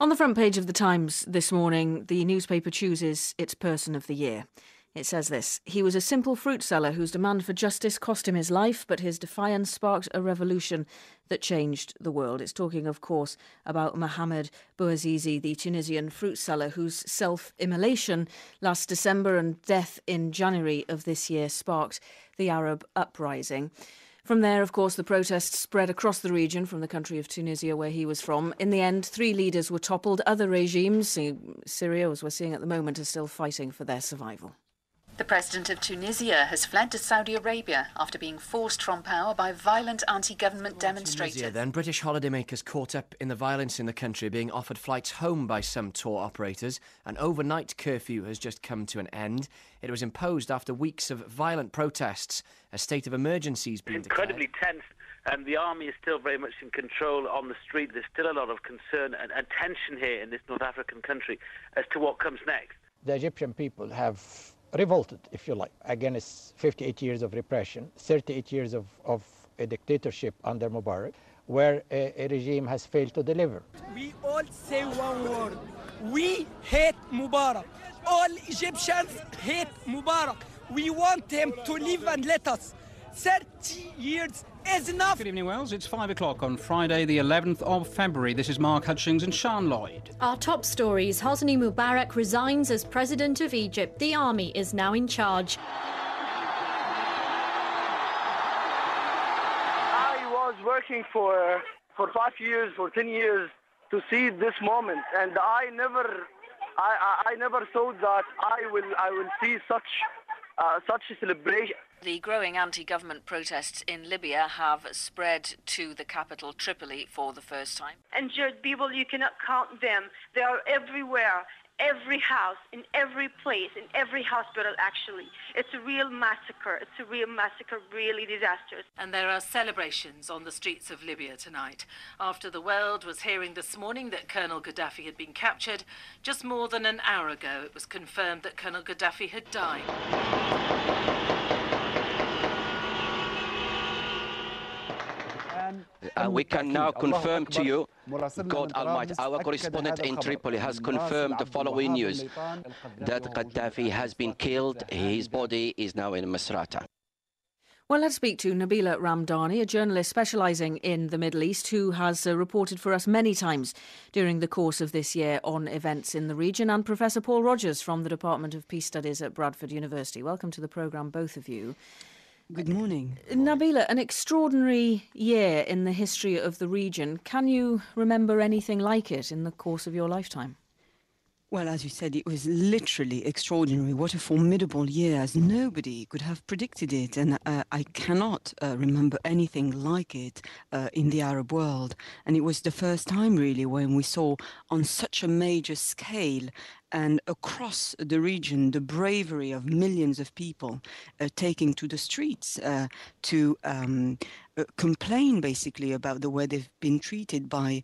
On the front page of the Times this morning, the newspaper chooses its Person of the Year. It says this: he was a simple fruit seller whose demand for justice cost him his life, but his defiance sparked a revolution that changed the world. It's talking, of course, about Mohamed Bouazizi, the Tunisian fruit seller whose self-immolation last December and death in January of this year sparked the Arab uprising. From there, of course, the protests spread across the region from the country of Tunisia, where he was from. In the end, 3 leaders were toppled. Other regimes, Syria, as we're seeing at the moment, are still fighting for their survival. The president of Tunisia has fled to Saudi Arabia after being forced from power by violent anti-government demonstrators. Tunisia, then, British holidaymakers caught up in the violence in the country, being offered flights home by some tour operators. An overnight curfew has just come to an end. It was imposed after weeks of violent protests. A state of emergency has been declared. Incredibly tense, and the army is still very much in control on the street. There's still a lot of concern and tension here in this North African country as to what comes next. The Egyptian people have revolted, if you like, against 58 years of repression, 38 years of a dictatorship under Mubarak, where a regime has failed to deliver. We all say one word: we hate Mubarak. All Egyptians hate Mubarak. We want him to leave and let us. 30 years is enough. Good evening, Wales. It's 5 o'clock on Friday, the 11th of February. This is Mark Hutchings and Sean Lloyd. Our top stories: Hosni Mubarak resigns as president of Egypt. The army is now in charge. I was working for 5 years, for 10 years to see this moment, and I never thought that I will see such a celebration. The growing anti-government protests in Libya have spread to the capital, Tripoli, for the first time. Injured people, you cannot count them. They are everywhere, every house, in every place, in every hospital, actually. It's a real massacre. It's a real massacre, really disastrous. And there are celebrations on the streets of Libya tonight. After the world was hearing this morning that Colonel Gaddafi had been captured, just more than an hour ago it was confirmed that Colonel Gaddafi had died. We can now confirm to you, God Almighty, our correspondent in Tripoli has confirmed the following news, that Gaddafi has been killed. His body is now in Misrata. Well, let's speak to Nabila Ramdani, a journalist specialising in the Middle East, who has reported for us many times during the course of this year on events in the region, and Professor Paul Rogers from the Department of Peace Studies at Bradford University. Welcome to the programme, both of you. Good morning. Nabila, an extraordinary year in the history of the region. Can you remember anything like it in the course of your lifetime? Well, as you said, it was literally extraordinary. What a formidable year, as nobody could have predicted it. And I cannot remember anything like it in the Arab world. And it was the first time, really, when we saw on such a major scale and across the region the bravery of millions of people taking to the streets to complain basically about the way they've been treated by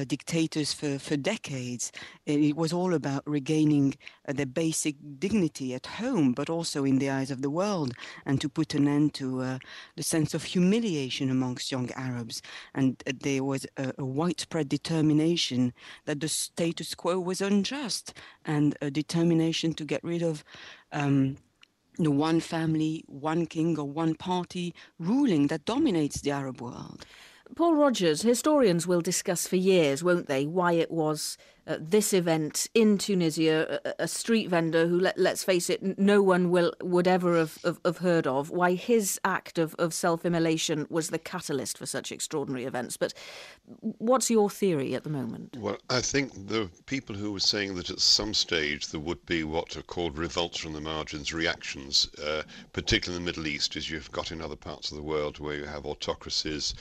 dictators for decades. It was all about regaining their basic dignity at home, but also in the eyes of the world, and to put an end to the sense of humiliation amongst young Arabs. And there was a widespread determination that the status quo was unjust, and a determination to get rid of the one family, one king or one party ruling that dominates the Arab world. Paul Rogers, historians will discuss for years, won't they, why it was this event in Tunisia, a street vendor who, let's face it, no one would ever have heard of, why his act of self-immolation was the catalyst for such extraordinary events. But what's your theory at the moment? Well, I think the people who were saying that at some stage there would be what are called revolts from the margins, reactions, particularly in the Middle East, as you've got in other parts of the world where you have autocracies,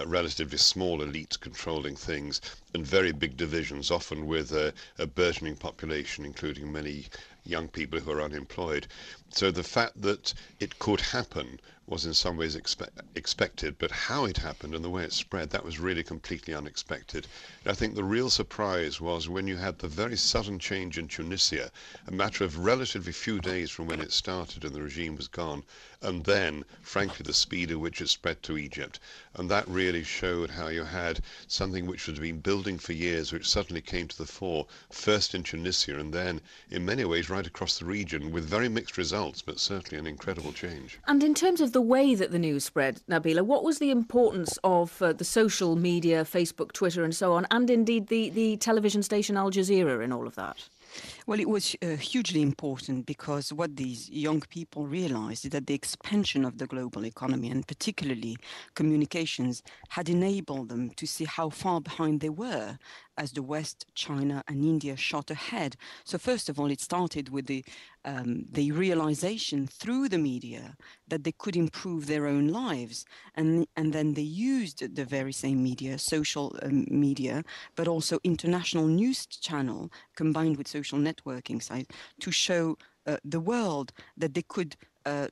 relatively small elites controlling things, and very big divisions, often with a burgeoning population, including many young people who are unemployed. So the fact that it could happen was in some ways expected, but how it happened and the way it spread, that was really completely unexpected. And I think the real surprise was when you had the very sudden change in Tunisia, a matter of relatively few days from when it started and the regime was gone, and then, frankly, the speed at which it spread to Egypt. And that really showed how you had something which had been building for years, which suddenly came to the fore, first in Tunisia and then, in many ways, right across the region, with very mixed results, but certainly an incredible change. And in terms of the way that the news spread, Nabila, what was the importance of the social media, Facebook, Twitter and so on, and indeed the television station Al Jazeera in all of that? Well, it was hugely important because what these young people realized is that the expansion of the global economy and particularly communications had enabled them to see how far behind they were as the West, China and India shot ahead. So first of all, it started with the realization through the media that they could improve their own lives. And then they used the very same media, social media, but also international news channel combined with social networking sites to show the world that they could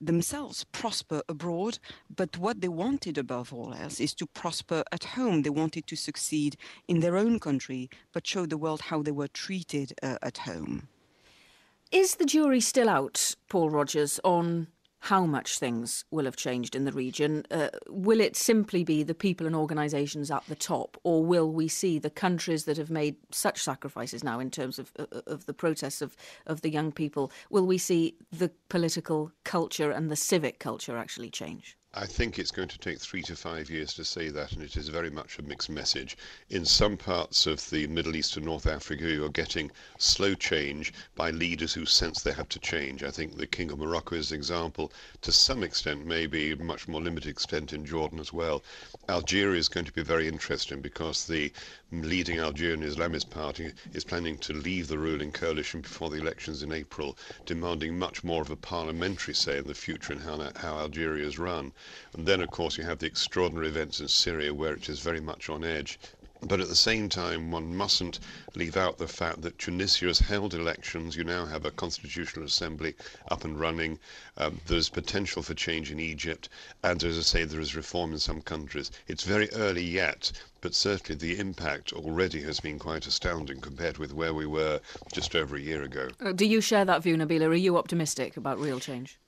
themselves prosper abroad, but what they wanted above all else is to prosper at home. They wanted to succeed in their own country, but show the world how they were treated at home. Is the jury still out, Paul Rogers, on how much things will have changed in the region? Will it simply be the people and organisations at the top, or will we see the countries that have made such sacrifices now in terms of the protests of the young people, will we see the political culture and the civic culture actually change? I think it's going to take 3 to 5 years to say that, and it is very much a mixed message. In some parts of the Middle East and North Africa, you're getting slow change by leaders who sense they have to change. I think the King of Morocco is an example, to some extent, maybe much more limited extent in Jordan as well. Algeria is going to be very interesting because the leading Algerian Islamist party is planning to leave the ruling coalition before the elections in April, demanding much more of a parliamentary say in the future in how Algeria is run. And then, of course, you have the extraordinary events in Syria where it is very much on edge. But at the same time, one mustn't leave out the fact that Tunisia has held elections. You now have a constitutional assembly up and running. There's potential for change in Egypt. And as I say, there is reform in some countries. It's very early yet, but certainly the impact already has been quite astounding compared with where we were just over a year ago. Do you share that view, Nabila? Are you optimistic about real change?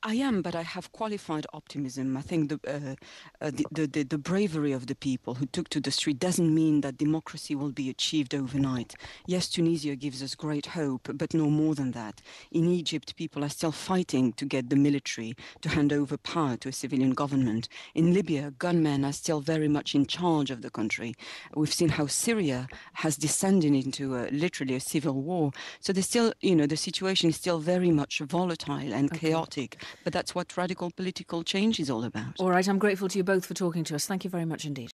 I am, but I have qualified optimism. I think the bravery of the people who took to the street doesn't mean that democracy will be achieved overnight. Yes, Tunisia gives us great hope, but no more than that. In Egypt, people are still fighting to get the military to hand over power to a civilian government. In Libya, gunmen are still very much in charge of the country. We've seen how Syria has descended into literally a civil war. So there's still, the situation is still very much volatile and chaotic. But that's what radical political change is all about. All right, I'm grateful to you both for talking to us. Thank you very much indeed.